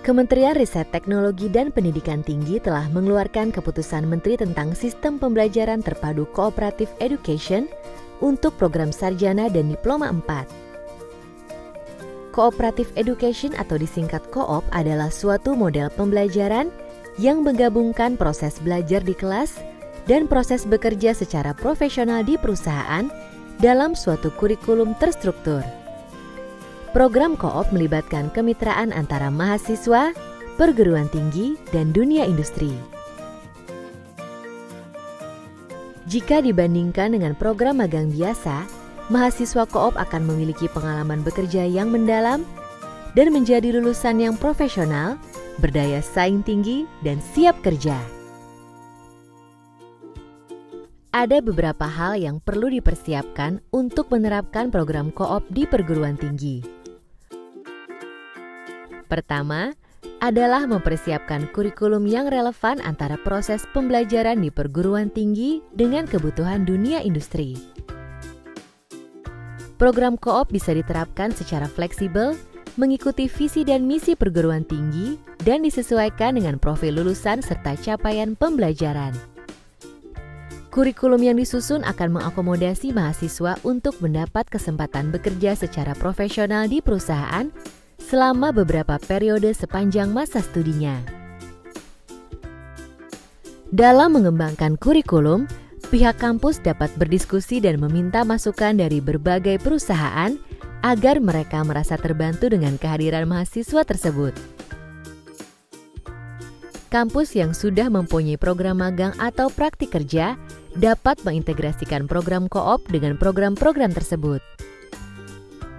Kementerian Riset Teknologi dan Pendidikan Tinggi telah mengeluarkan keputusan Menteri tentang Sistem Pembelajaran Terpadu Cooperative Education untuk program sarjana dan diploma 4. Cooperative Education atau disingkat Co-op adalah suatu model pembelajaran yang menggabungkan proses belajar di kelas dan proses bekerja secara profesional di perusahaan dalam suatu kurikulum terstruktur. Program Co-op melibatkan kemitraan antara mahasiswa, perguruan tinggi, dan dunia industri. Jika dibandingkan dengan program magang biasa, mahasiswa Co-op akan memiliki pengalaman bekerja yang mendalam dan menjadi lulusan yang profesional, berdaya saing tinggi, dan siap kerja. Ada beberapa hal yang perlu dipersiapkan untuk menerapkan program Co-op di perguruan tinggi. Pertama, adalah mempersiapkan kurikulum yang relevan antara proses pembelajaran di perguruan tinggi dengan kebutuhan dunia industri. Program Co-op bisa diterapkan secara fleksibel, mengikuti visi dan misi perguruan tinggi, dan disesuaikan dengan profil lulusan serta capaian pembelajaran. Kurikulum yang disusun akan mengakomodasi mahasiswa untuk mendapat kesempatan bekerja secara profesional di perusahaan selama beberapa periode sepanjang masa studinya. Dalam mengembangkan kurikulum, pihak kampus dapat berdiskusi dan meminta masukan dari berbagai perusahaan agar mereka merasa terbantu dengan kehadiran mahasiswa tersebut. Kampus yang sudah mempunyai program magang atau praktik kerja dapat mengintegrasikan program Co-op dengan program-program tersebut.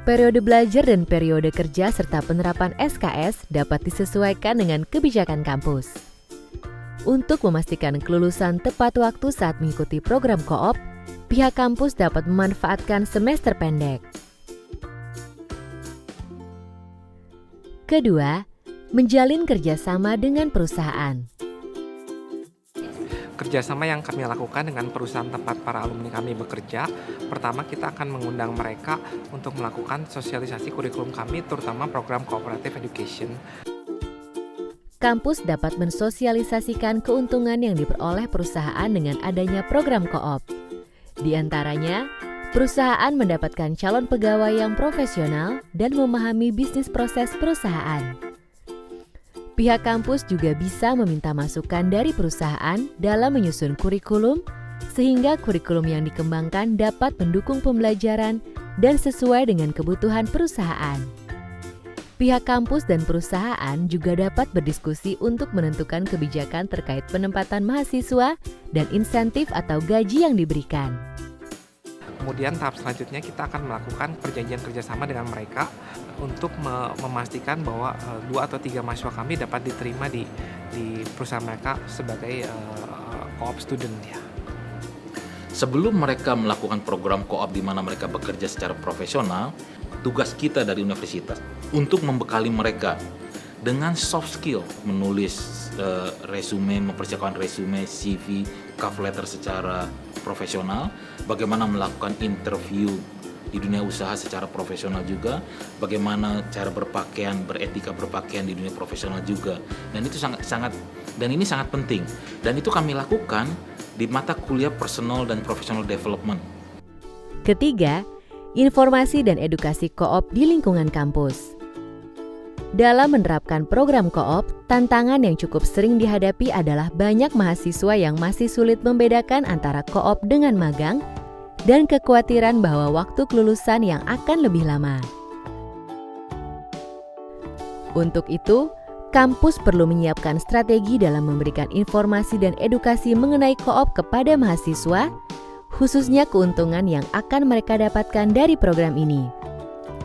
Periode belajar dan periode kerja serta penerapan SKS dapat disesuaikan dengan kebijakan kampus. Untuk memastikan kelulusan tepat waktu saat mengikuti program Co-op, pihak kampus dapat memanfaatkan semester pendek. Kedua, menjalin kerjasama dengan perusahaan. Kerjasama yang kami lakukan dengan perusahaan tempat para alumni kami bekerja, pertama kita akan mengundang mereka untuk melakukan sosialisasi kurikulum kami, terutama program Cooperative Education. Kampus dapat mensosialisasikan keuntungan yang diperoleh perusahaan dengan adanya program Co-op. Di antaranya, perusahaan mendapatkan calon pegawai yang profesional dan memahami bisnis proses perusahaan. Pihak kampus juga bisa meminta masukan dari perusahaan dalam menyusun kurikulum, sehingga kurikulum yang dikembangkan dapat mendukung pembelajaran dan sesuai dengan kebutuhan perusahaan. Pihak kampus dan perusahaan juga dapat berdiskusi untuk menentukan kebijakan terkait penempatan mahasiswa dan insentif atau gaji yang diberikan. Kemudian tahap selanjutnya kita akan melakukan perjanjian kerjasama dengan mereka untuk memastikan bahwa 2 atau 3 mahasiswa kami dapat diterima di perusahaan mereka sebagai Co-op student ya. Sebelum mereka melakukan program Co-op di mana mereka bekerja secara profesional, tugas kita dari universitas untuk membekali mereka dengan soft skill, menulis resume, mempersiapkan resume, CV, cover letter secara profesional, bagaimana melakukan interview di dunia usaha secara profesional juga, bagaimana cara berpakaian, beretika berpakaian di dunia profesional juga. Dan itu ini sangat penting. Dan itu kami lakukan di mata kuliah Personal dan Professional Development. Ketiga, informasi dan edukasi Co-op di lingkungan kampus. Dalam menerapkan program Co-op, tantangan yang cukup sering dihadapi adalah banyak mahasiswa yang masih sulit membedakan antara Co-op dengan magang dan kekhawatiran bahwa waktu kelulusan yang akan lebih lama. Untuk itu, kampus perlu menyiapkan strategi dalam memberikan informasi dan edukasi mengenai Co-op kepada mahasiswa, khususnya keuntungan yang akan mereka dapatkan dari program ini.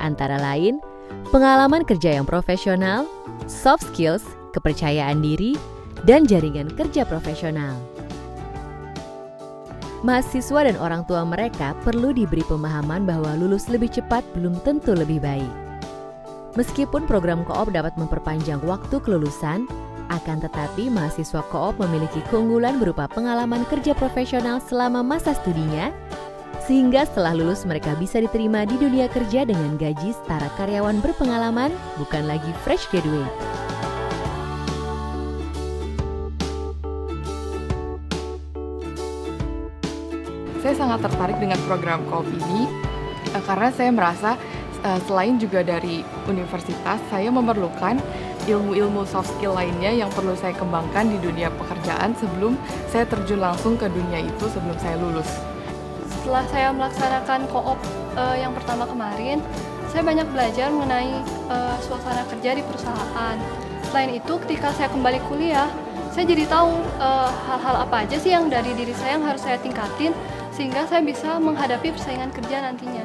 Antara lain, pengalaman kerja yang profesional, soft skills, kepercayaan diri, dan jaringan kerja profesional. Mahasiswa dan orang tua mereka perlu diberi pemahaman bahwa lulus lebih cepat belum tentu lebih baik. Meskipun program Co-op dapat memperpanjang waktu kelulusan, akan tetapi mahasiswa Co-op memiliki keunggulan berupa pengalaman kerja profesional selama masa studinya, sehingga setelah lulus mereka bisa diterima di dunia kerja dengan gaji setara karyawan berpengalaman, bukan lagi fresh graduate. Saya sangat tertarik dengan program co-op ini karena saya merasa selain juga dari universitas, saya memerlukan ilmu-ilmu soft skill lainnya yang perlu saya kembangkan di dunia pekerjaan sebelum saya terjun langsung ke dunia itu sebelum saya lulus. Setelah saya melaksanakan co-op yang pertama kemarin, saya banyak belajar mengenai suasana kerja di perusahaan. Selain itu, ketika saya kembali kuliah, saya jadi tahu hal-hal apa aja sih yang dari diri saya yang harus saya tingkatin sehingga saya bisa menghadapi persaingan kerja nantinya.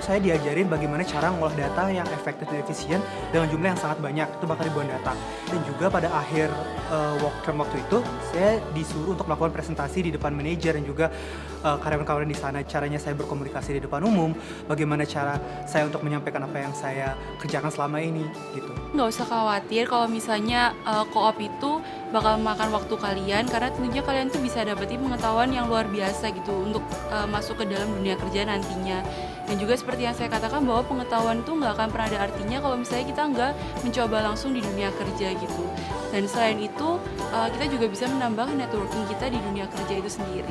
Saya diajarin bagaimana cara ngolah data yang efektif dan efisien dengan jumlah yang sangat banyak, itu bakal ribuan data. Dan juga pada akhir work term waktu itu, saya disuruh untuk melakukan presentasi di depan manajer dan juga karyawan-karyawan di sana. Caranya saya berkomunikasi di depan umum, bagaimana cara saya untuk menyampaikan apa yang saya kerjakan selama ini, gitu. Nggak usah khawatir kalau misalnya co-op itu bakal makan waktu kalian, karena tentunya kalian tuh bisa dapetin pengetahuan yang luar biasa gitu untuk masuk ke dalam dunia kerja nantinya. Dan juga seperti yang saya katakan bahwa pengetahuan itu nggak akan pernah ada artinya kalau misalnya kita nggak mencoba langsung di dunia kerja gitu. Dan selain itu kita juga bisa menambah networking kita di dunia kerja itu sendiri.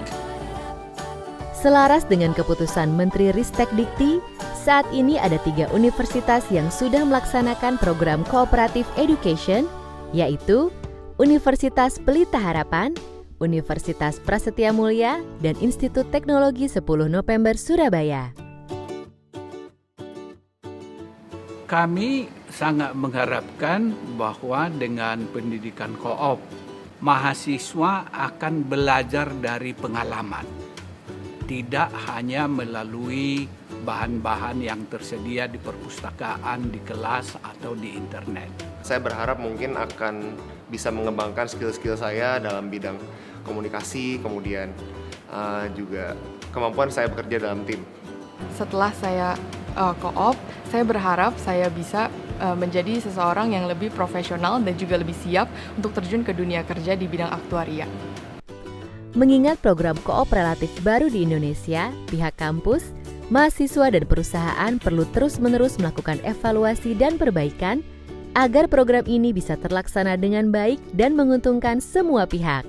Selaras dengan keputusan Menteri Ristek Dikti, saat ini ada 3 universitas yang sudah melaksanakan program Cooperative Education, yaitu Universitas Pelita Harapan, Universitas Prasetya Mulia, dan Institut Teknologi 10 November Surabaya. Kami sangat mengharapkan bahwa dengan pendidikan co-op, mahasiswa akan belajar dari pengalaman, tidak hanya melalui bahan-bahan yang tersedia di perpustakaan, di kelas, atau di internet. Saya berharap mungkin akan bisa mengembangkan skill-skill saya dalam bidang komunikasi, kemudian juga kemampuan saya bekerja dalam tim. Setelah saya co-op, saya berharap saya bisa menjadi seseorang yang lebih profesional dan juga lebih siap untuk terjun ke dunia kerja di bidang aktuaria. Mengingat program co-op relatif baru di Indonesia, pihak kampus, mahasiswa dan perusahaan perlu terus-menerus melakukan evaluasi dan perbaikan agar program ini bisa terlaksana dengan baik dan menguntungkan semua pihak.